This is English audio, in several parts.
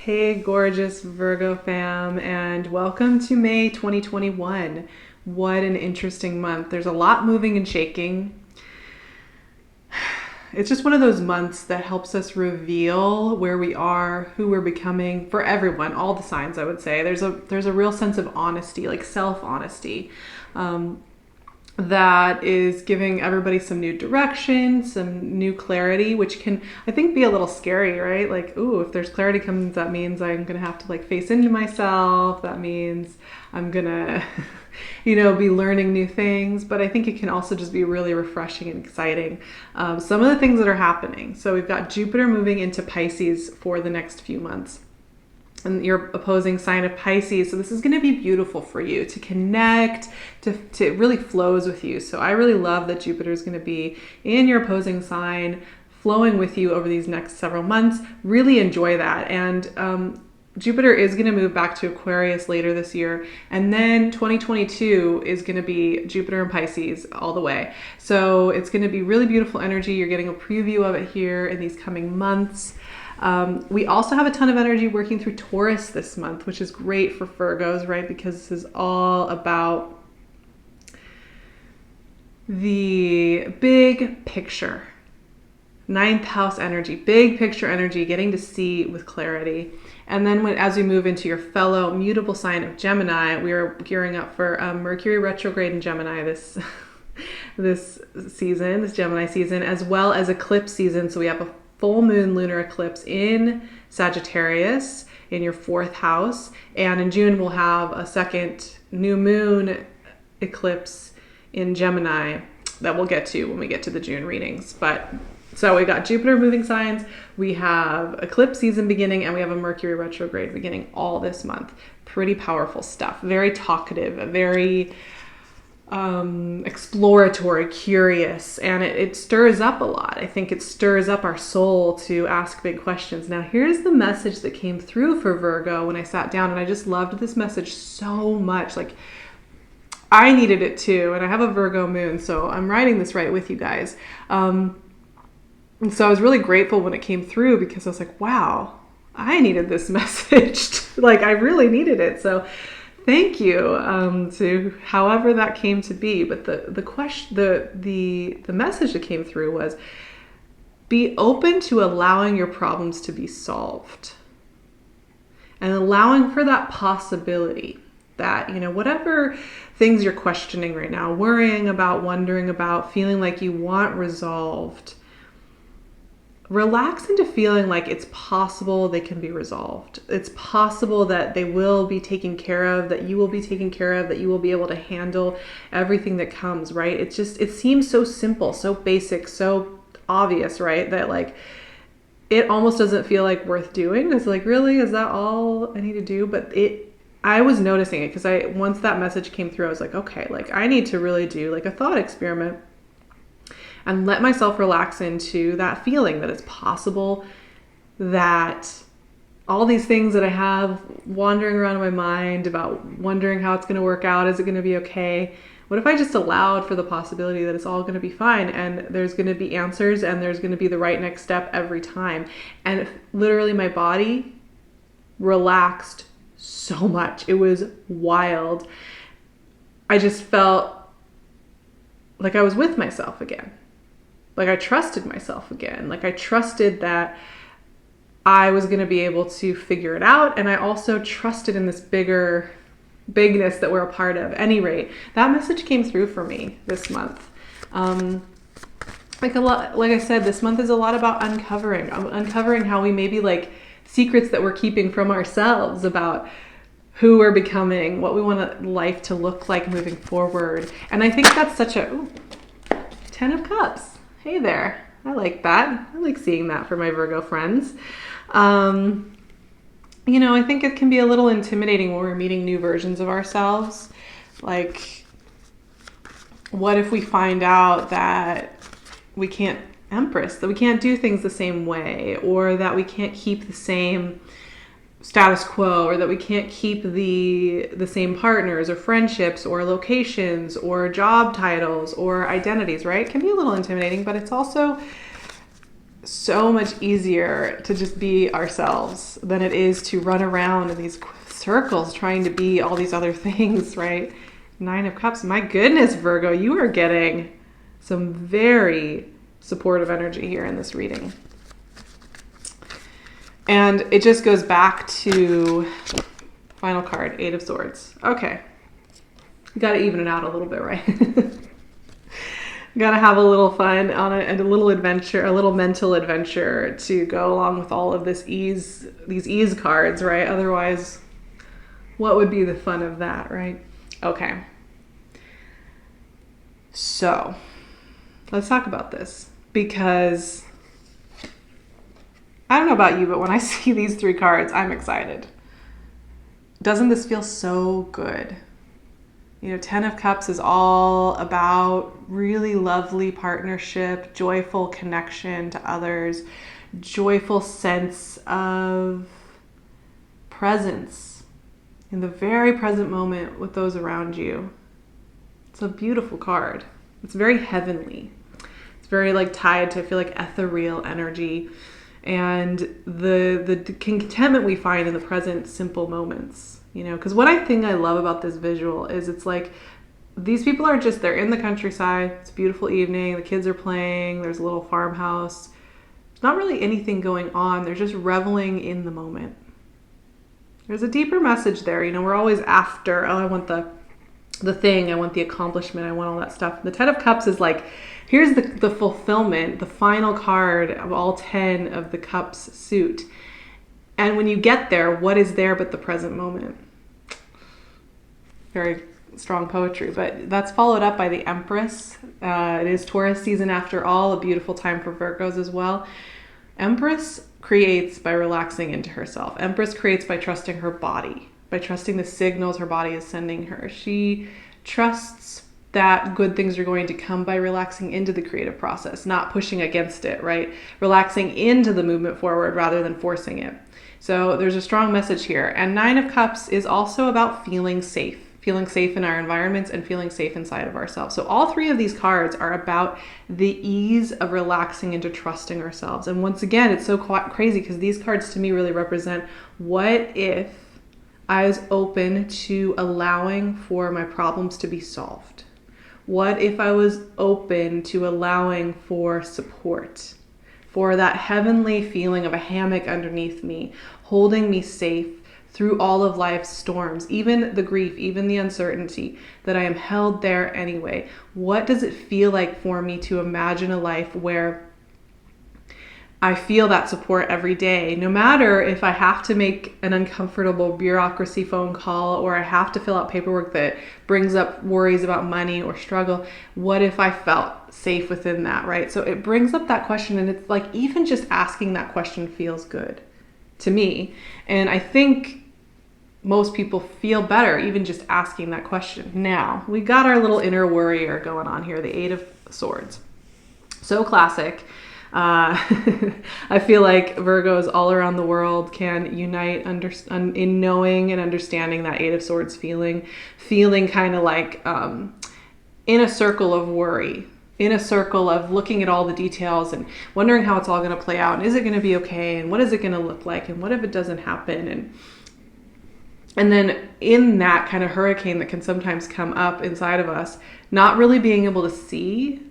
Hey, gorgeous Virgo fam, and welcome to May 2021. What an interesting month. There's a lot moving and shaking. It's just one of those months that helps us reveal where we are, who we're becoming for everyone, all the signs, I would say. There's a real sense of honesty, like self-honesty. That is giving everybody some new direction, some new clarity, which can, I think, be a little scary, right? Like, ooh, if there's clarity comes, that means I'm going to have to like face into myself. That means I'm going to, be learning new things. But I think it can also just be really refreshing and exciting. Some of the things that are happening. So we've got Jupiter moving into Pisces for the next few months, and your opposing sign of Pisces. So this is going to be beautiful for you to connect, to it really flows with you. So I really love that Jupiter is going to be in your opposing sign, flowing with you over these next several months. Really enjoy that. And Jupiter is going to move back to Aquarius later this year. And then 2022 is going to be Jupiter and Pisces all the way. So it's going to be really beautiful energy. You're getting a preview of it here in these coming months. We also have a ton of energy working through Taurus this month, which is great for Virgos, right? Because this is all about the big picture. Ninth house energy, big picture energy, getting to see with clarity. And then as we move into your fellow mutable sign of Gemini, we are gearing up for Mercury retrograde in Gemini this season, this Gemini season, as well as eclipse season. So we have a full moon lunar eclipse in Sagittarius in your fourth house. And in June, we'll have a second new moon eclipse in Gemini that we'll get to when we get to the June readings. But so we got Jupiter moving signs, we have eclipse season beginning, and we have a Mercury retrograde beginning all this month. Pretty powerful stuff. Very talkative, very exploratory, curious, and it stirs up a lot. I think it stirs up our soul to ask big questions. Now, here's the message that came through for Virgo when I sat down, and I just loved this message so much. Like, I needed it too, and I have a Virgo moon, so I'm writing this right with you guys. And so I was really grateful when it came through because I was like, wow, I needed this message. Like, I really needed it. So thank you to however that came to be. But the question, the message that came through was, be open to allowing your problems to be solved and allowing for that possibility that, whatever things you're questioning right now, worrying about, wondering about, feeling like you want resolved, relax into feeling like it's possible they can be resolved. It's possible that they will be taken care of, that you will be taken care of, that you will be able to handle everything that comes, right? It seems so simple, so basic, so obvious, right? That like, it almost doesn't feel like worth doing. It's like, really, is that all I need to do? But I was noticing it because once that message came through, I was like, okay, like I need to really do like a thought experiment and let myself relax into that feeling that it's possible that all these things that I have wandering around in my mind about wondering how it's going to work out, is it going to be okay? What if I just allowed for the possibility that it's all going to be fine and there's going to be answers and there's going to be the right next step every time? And literally my body relaxed so much. It was wild. I just felt like I was with myself again. Like I trusted myself again. Like I trusted that I was going to be able to figure it out. And I also trusted in this bigness that we're a part of. At any rate, that message came through for me this month. Like I said, this month is a lot about uncovering how we maybe like secrets that we're keeping from ourselves about who we're becoming, what we want life to look like moving forward. And I think that's such a 10 of Cups. Hey there. I like that. I like seeing that for my Virgo friends. I think it can be a little intimidating when we're meeting new versions of ourselves. Like, what if we find out that we can't that we can't do things the same way, or that we can't keep the same status quo, or that we can't keep the same partners or friendships or locations or job titles or identities, right? It can be a little intimidating, but it's also so much easier to just be ourselves than it is to run around in these circles trying to be all these other things, right? 9 of Cups. My goodness, Virgo, you are getting some very supportive energy here in this reading. And it just goes back to final card, 8 of Swords. Okay. You got to even it out a little bit, right? Got to have a little fun on it and a little adventure, a little mental adventure to go along with all of this ease, these ease cards, right? Otherwise, what would be the fun of that, right? Okay. So let's talk about this, because I don't know about you, but when I see these 3 cards, I'm excited. Doesn't this feel so good? You know, 10 of Cups is all about really lovely partnership, joyful connection to others, joyful sense of presence in the very present moment with those around you. It's a beautiful card. It's very heavenly. It's very like tied to, I feel like, ethereal energy and the contentment we find in the present simple moments. You know, because one thing I love about this visual is it's like these people are just, they're in the countryside. It's a beautiful evening. The kids are playing. There's a little farmhouse. There's not really anything going on. They're just reveling in the moment. There's a deeper message there. You know, we're always after, oh, I want the thing. I want the accomplishment. I want all that stuff. The 10 of Cups is like, here's the fulfillment, the final card of all 10 of the Cups suit. And when you get there, what is there but the present moment? Very strong poetry, but that's followed up by the Empress. It is Taurus season after all, a beautiful time for Virgos as well. Empress creates by relaxing into herself. Empress creates by trusting her body, by trusting the signals her body is sending her. She trusts that good things are going to come by relaxing into the creative process, not pushing against it, right? Relaxing into the movement forward rather than forcing it. So there's a strong message here. And 9 of Cups is also about feeling safe in our environments and feeling safe inside of ourselves. So all 3 of these cards are about the ease of relaxing into trusting ourselves. And once again, it's so crazy because these cards to me really represent, what if I was open to allowing for my problems to be solved? What if I was open to allowing for support? For that heavenly feeling of a hammock underneath me, holding me safe through all of life's storms, even the grief, even the uncertainty, that I am held there anyway. What does it feel like for me to imagine a life where I feel that support every day, no matter if I have to make an uncomfortable bureaucracy phone call or I have to fill out paperwork that brings up worries about money or struggle? What if I felt safe within that, right? So it brings up that question, and it's like even just asking that question feels good to me. And I think most people feel better even just asking that question. Now, we got our little inner warrior going on here, the 8 of Swords. So classic. I feel like Virgos all around the world can unite in knowing and understanding that 8 of Swords feeling kind of like in a circle of worry, in a circle of looking at all the details and wondering how it's all going to play out, and is it going to be okay, and what is it going to look like, and what if it doesn't happen, and then in that kind of hurricane that can sometimes come up inside of us, not really being able to see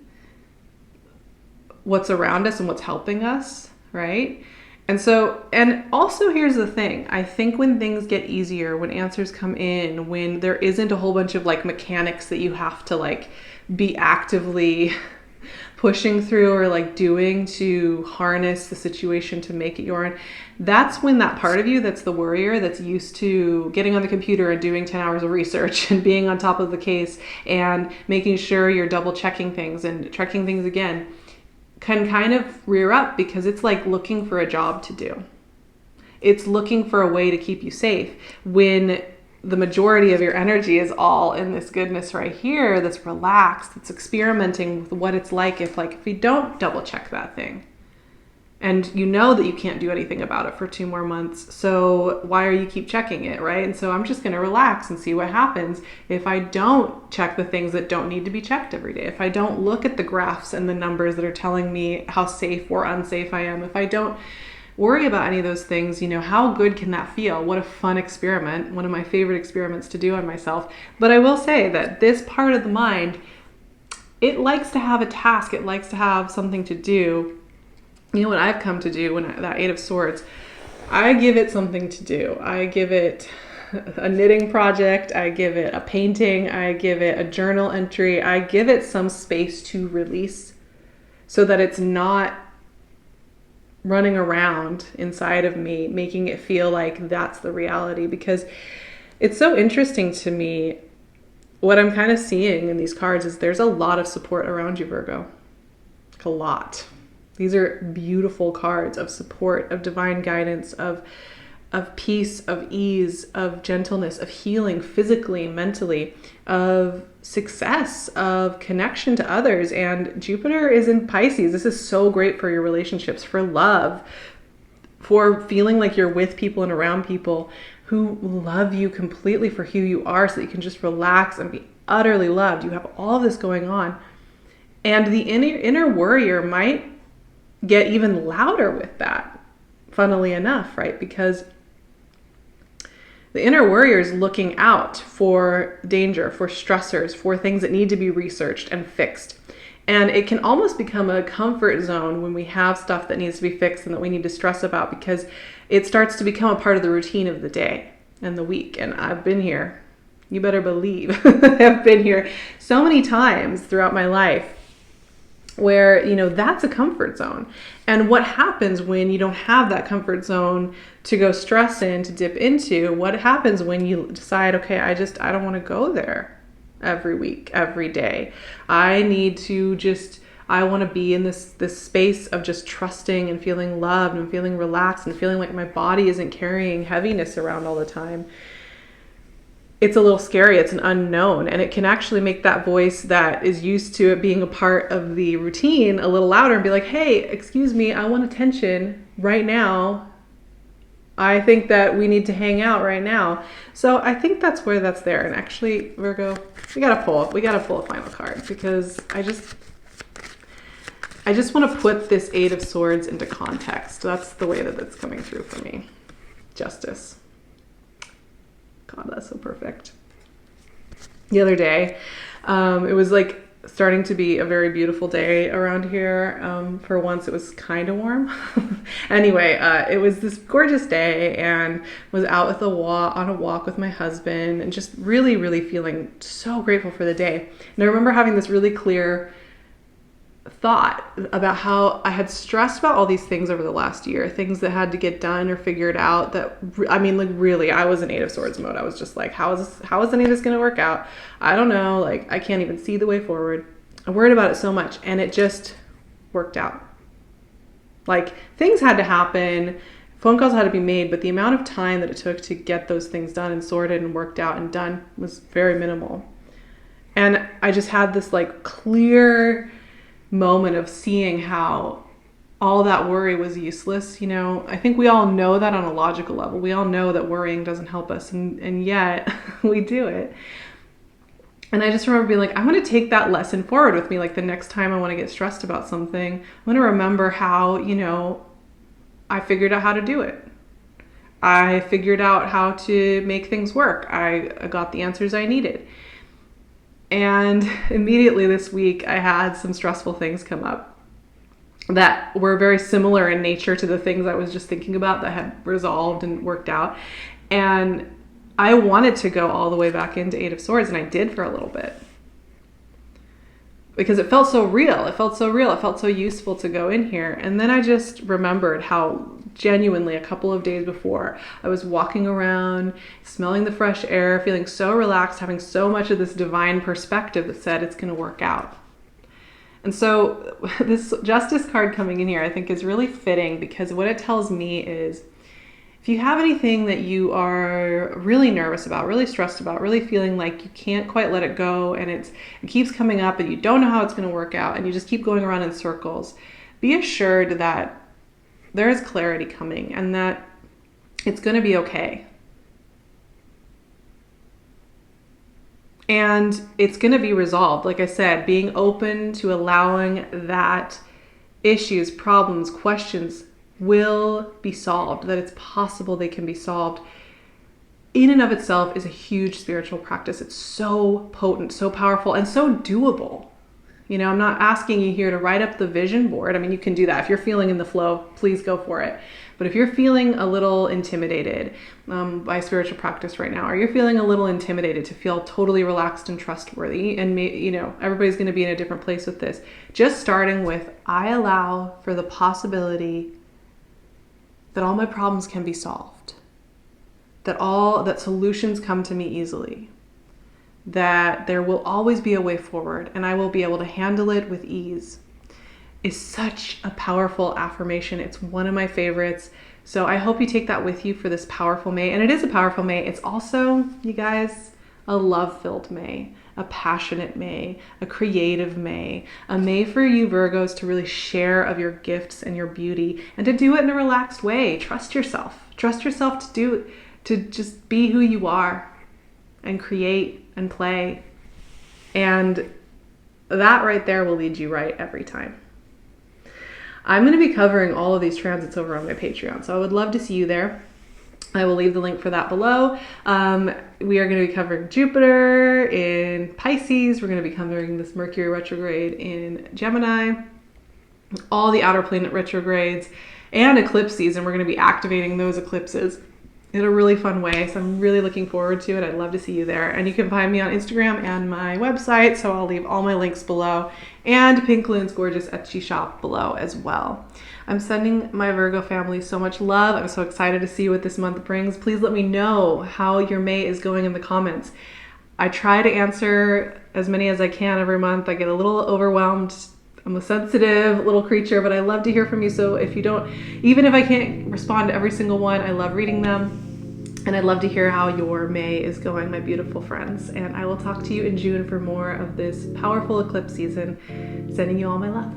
what's around us and what's helping us, right? And so, and also here's the thing. I think when things get easier, when answers come in, when there isn't a whole bunch of like mechanics that you have to like be actively pushing through or like doing to harness the situation to make it your own, that's when that part of you that's the worrier, that's used to getting on the computer and doing 10 hours of research and being on top of the case and making sure you're double checking things and checking things again, can kind of rear up, because it's like looking for a job to do. It's looking for a way to keep you safe when the majority of your energy is all in this goodness right here that's relaxed, that's experimenting with what it's like if we don't double check that thing. And you know that you can't do anything about it for 2 more months. So why are you keep checking it, right? And so I'm just going to relax and see what happens if I don't check the things that don't need to be checked every day. If I don't look at the graphs and the numbers that are telling me how safe or unsafe I am. If I don't worry about any of those things, you know, how good can that feel? What a fun experiment. One of my favorite experiments to do on myself. But I will say that this part of the mind, it likes to have a task. It likes to have something to do. You know what I've come to do when that 8 of Swords, I give it something to do. I give it a knitting project. I give it a painting. I give it a journal entry. I give it some space to release so that it's not running around inside of me, making it feel like that's the reality. Because it's so interesting to me, what I'm kind of seeing in these cards is there's a lot of support around you, Virgo. Like a lot. These are beautiful cards of support, of divine guidance, of peace, of ease, of gentleness, of healing physically, mentally, of success, of connection to others. And Jupiter is in Pisces. This is so great for your relationships, for love, for feeling like you're with people and around people who love you completely for who you are, so that you can just relax and be utterly loved. You have all of this going on. And the inner warrior might get even louder with that, funnily enough, right? Because the inner warrior is looking out for danger, for stressors, for things that need to be researched and fixed. And it can almost become a comfort zone when we have stuff that needs to be fixed and that we need to stress about, because it starts to become a part of the routine of the day and the week. And I've been here. You better believe I've been here so many times throughout my life where, you know, that's a comfort zone. And what happens when you don't have that comfort zone to go stress in, to dip into? What happens when you decide, okay, I don't want to go there every week, every day. I want to be in this space of just trusting and feeling loved and feeling relaxed and feeling like my body isn't carrying heaviness around all the time. It's a little scary. It's an unknown, and it can actually make that voice that is used to it being a part of the routine a little louder and be like, hey, excuse me, I want attention right now. I think that we need to hang out right now. So I think that's where that's there. And actually, Virgo, we gotta pull a final card, because I just want to put this 8 of Swords into context. That's the way that it's coming through for me. Justice. God, that's so perfect. The other day, it was like starting to be a very beautiful day around here. For once, it was kind of warm. Anyway, it was this gorgeous day, and was out on a walk with my husband, and just really, really feeling so grateful for the day. And I remember having this really clear thought about how I had stressed about all these things over the last year, things that had to get done or figured out, that, I mean, like, really, I was in 8 of Swords mode. I was just like, how is any of this going to work out? I don't know. Like, I can't even see the way forward. I'm worried about it so much, and it just worked out. Like, things had to happen, phone calls had to be made, but the amount of time that it took to get those things done and sorted and worked out and done was very minimal. And I just had this like clear moment of seeing how all that worry was useless. You know, I think we all know that on a logical level. We all know that worrying doesn't help us, and yet we do it. And I just remember being like, I want to take that lesson forward with me. Like, the next time I want to get stressed about something, I want to remember how, you know, I figured out how to do it. I figured out how to make things work. I got the answers I needed. And immediately this week, I had some stressful things come up that were very similar in nature to the things I was just thinking about that had resolved and worked out. And I wanted to go all the way back into 8 of Swords, and I did for a little bit. Because it felt so real. It felt so real. It felt so useful to go in here. And then I just remembered how genuinely a couple of days before, I was walking around, smelling the fresh air, feeling so relaxed, having so much of this divine perspective that said it's going to work out. And so this Justice card coming in here, I think, is really fitting, because what it tells me is, if you have anything that you are really nervous about, really stressed about, really feeling like you can't quite let it go, and it keeps coming up and you don't know how it's going to work out, and you just keep going around in circles, be assured that there is clarity coming, and that it's going to be okay. And it's going to be resolved. Like I said, being open to allowing that issues, problems, questions will be solved, that it's possible they can be solved, in and of itself is a huge spiritual practice. It's so potent, so powerful, and so doable. You know, I'm not asking you here to write up the vision board. I mean, you can do that. If you're feeling in the flow, please go for it. But if you're feeling a little intimidated by spiritual practice right now, or you're feeling a little intimidated to feel totally relaxed and trustworthy, and you know, everybody's going to be in a different place with this, just starting with, I allow for the possibility that all my problems can be solved, that solutions come to me easily, that there will always be a way forward and I will be able to handle it with ease, is such a powerful affirmation. It's one of my favorites. So I hope you take that with you for this powerful May. And it is a powerful May. It's also, you guys, a love-filled May, a passionate May, a creative May, a May for you Virgos to really share of your gifts and your beauty, and to do it in a relaxed way. Trust yourself. Trust yourself to just be who you are and create and play. And that right there will lead you right every time. I'm going to be covering all of these transits over on my Patreon, so I would love to see you there. I will leave the link for that below. We are going to be covering Jupiter in Pisces. We're going to be covering this Mercury retrograde in Gemini, all the outer planet retrogrades, and eclipse season. We're going to be activating those eclipses in a really fun way. So I'm really looking forward to it. I'd love to see you there. And you can find me on Instagram and my website. So I'll leave all my links below, and PinkLune's gorgeous Etsy shop below as well. I'm sending my Virgo family so much love. I'm so excited to see what this month brings. Please let me know how your May is going in the comments. I try to answer as many as I can every month. I get a little overwhelmed. I'm a sensitive little creature, but I love to hear from you. So if you don't, even if I can't respond to every single one, I love reading them. And I'd love to hear how your May is going, my beautiful friends. And I will talk to you in June for more of this powerful eclipse season. Sending you all my love.